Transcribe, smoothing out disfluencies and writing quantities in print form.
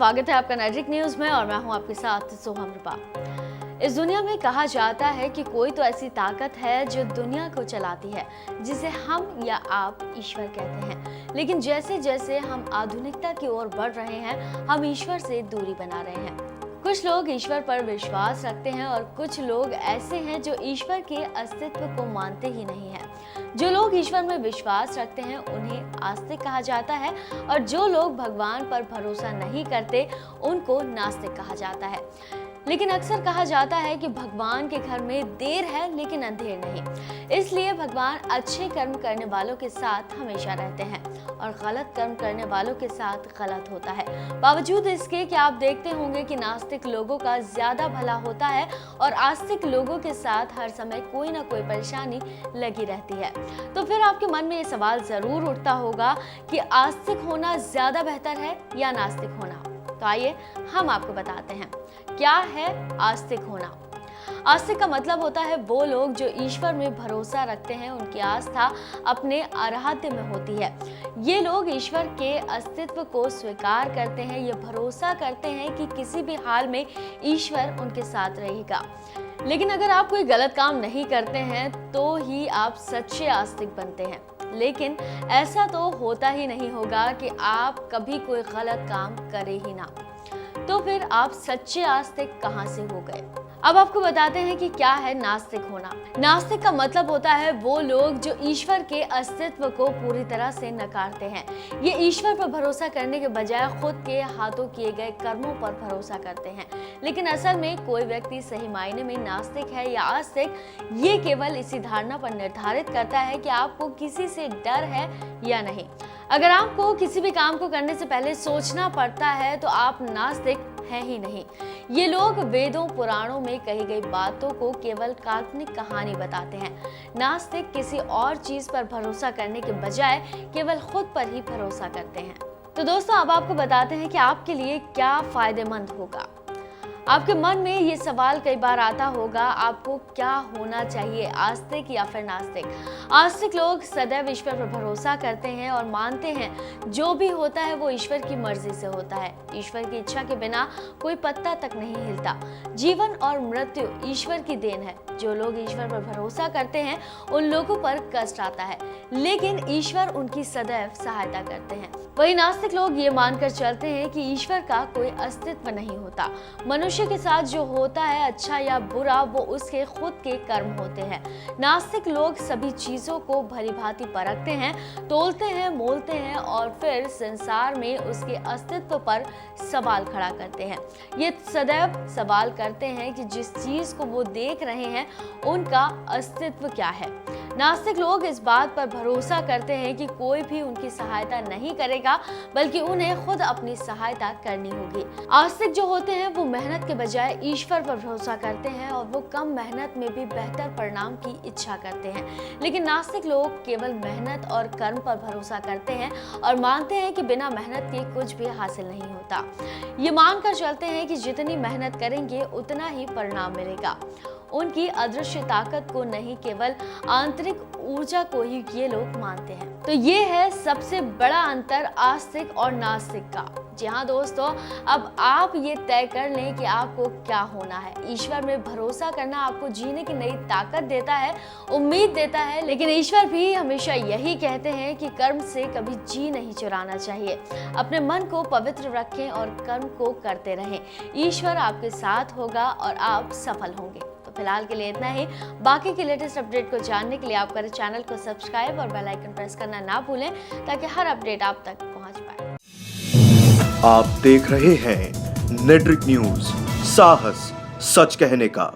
स्वागत है आपका नेट्रिक न्यूज में और मैं हूं आपके साथ सोहम रूपा। इस दुनिया में कहा जाता है कि कोई तो ऐसी ताकत है जो दुनिया को चलाती है, जिसे हम या आप ईश्वर कहते हैं। लेकिन जैसे जैसे हम आधुनिकता की ओर बढ़ रहे हैं, हम ईश्वर से दूरी बना रहे हैं। कुछ लोग ईश्वर पर विश्वास रखते हैं और कुछ लोग ऐसे हैं जो ईश्वर के अस्तित्व को मानते ही नहीं हैं। जो लोग ईश्वर में विश्वास रखते हैं उन्हें आस्तिक कहा जाता है और जो लोग भगवान पर भरोसा नहीं करते उनको नास्तिक कहा जाता है। लेकिन अक्सर कहा जाता है कि भगवान के घर में देर है लेकिन अंधेर नहीं, इसलिए भगवान अच्छे कर्म करने वालों के साथ हमेशा रहते हैं और गलत कर्म करने वालों के साथ गलत होता है। बावजूद इसके कि आप देखते होंगे कि नास्तिक लोगों का ज्यादा भला होता है और आस्तिक लोगों के साथ हर समय कोई ना कोई परेशानी लगी रहती है। तो फिर आपके मन में ये सवाल जरूर उठता होगा कि आस्तिक होना ज्यादा बेहतर है या नास्तिक होना। तो आइए हम आपको बताते हैं क्या है आस्तिक होना। आस्तिक का मतलब होता है वो लोग जो ईश्वर में भरोसा रखते हैं, उनकी आस्था अपने आराध्य में होती है। ये लोग ईश्वर के अस्तित्व को स्वीकार करते हैं, ये भरोसा करते हैं कि किसी भी हाल में ईश्वर उनके साथ रहेगा। लेकिन अगर आप कोई गलत काम नहीं करते हैं तो ही आप सच्चे आस्तिक बनते हैं। लेकिन ऐसा तो होता ही नहीं होगा कि आप कभी कोई गलत काम करें ही ना, तो फिर आप सच्चे आस्तिक कहां से हो गए। अब आपको बताते हैं कि क्या है नास्तिक होना। नास्तिक का मतलब होता है वो लोग जो ईश्वर के अस्तित्व को पूरी तरह से नकारते हैं। ये ईश्वर पर भरोसा करने के बजाय खुद के हाथों किए गए कर्मों पर भरोसा करते हैं। लेकिन असल में कोई व्यक्ति सही मायने में नास्तिक है या आस्तिक, ये केवल इसी धारणा पर निर्धारित करता है कि आपको किसी से डर है या नहीं। अगर आपको किसी भी काम को करने से पहले सोचना पड़ता है तो आप नास्तिक हैं ही नहीं। ये लोग वेदों पुराणों में कही गई बातों को केवल काल्पनिक कहानी बताते हैं। नास्तिक किसी और चीज पर भरोसा करने के बजाय केवल खुद पर ही भरोसा करते हैं। तो दोस्तों, अब आपको बताते हैं कि आपके लिए क्या फायदेमंद होगा। आपके मन में ये सवाल कई बार आता होगा, आपको क्या होना चाहिए, आस्तिक या फिर नास्तिक। आस्तिक लोग सदैव ईश्वर पर भरोसा करते हैं और मानते हैं जो भी होता है वो ईश्वर की मर्जी से होता है। ईश्वर की इच्छा के बिना कोई पत्ता तक नहीं हिलता। जीवन और मृत्यु ईश्वर की देन है। जो लोग ईश्वर पर भरोसा करते हैं उन लोगों पर कष्ट आता है, लेकिन ईश्वर उनकी सदैव सहायता करते हैं। वही नास्तिक लोग ये मानकर चलते हैं कि ईश्वर का कोई अस्तित्व नहीं होता। मनुष्य के साथ जो होता है, अच्छा या बुरा, वो उसके खुद के कर्म होते हैं। नास्तिक लोग सभी चीजों को भली भांति परखते हैं, तोलते हैं, मोलते हैं और फिर संसार में उसके अस्तित्व पर सवाल खड़ा करते हैं। ये सदैव सवाल करते हैं कि जिस चीज को वो देख रहे हैं उनका अस्तित्व क्या है। नास्तिक लोग इस बात पर भरोसा करते हैं कि कोई भी उनकी सहायता नहीं करेगा, बल्कि उन्हें खुद अपनी सहायता करनी होगी। आस्तिक जो होते हैं वो मेहनत के बजाय ईश्वर पर भरोसा करते हैं और वो कम मेहनत में भी बेहतर परिणाम की इच्छा करते हैं। लेकिन नास्तिक लोग केवल मेहनत और कर्म पर भरोसा करते हैं और मानते हैं कि बिना मेहनत के कुछ भी हासिल नहीं होता। ये मानकर चलते हैं कि जितनी मेहनत करेंगे उतना ही परिणाम मिलेगा। उनकी अदृश्य ताकत को नहीं, केवल आंतरिक ऊर्जा को ही ये लोग मानते हैं। तो ये है सबसे बड़ा अंतर आस्तिक और नास्तिक का। जी हाँ दोस्तों, अब आप ये तय कर लें कि आपको क्या होना है। ईश्वर में भरोसा करना आपको जीने की नई ताकत देता है, उम्मीद देता है, लेकिन ईश्वर भी हमेशा यही कहते हैं कि कर्म से कभी जी नहीं चुराना चाहिए। अपने मन को पवित्र रखें और कर्म को करते रहें। ईश्वर आपके साथ होगा और आप सफल होंगे। तो फिलहाल के लिए इतना ही। बाकी की लेटेस्ट अपडेट को जानने के लिए आप करें चैनल को सब्सक्राइब और बेल आइकन प्रेस करना ना भूलें, ताकि हर अपडेट आप तक पहुंच पाए। आप देख रहे हैं नेट्रिक न्यूज, साहस सच कहने का।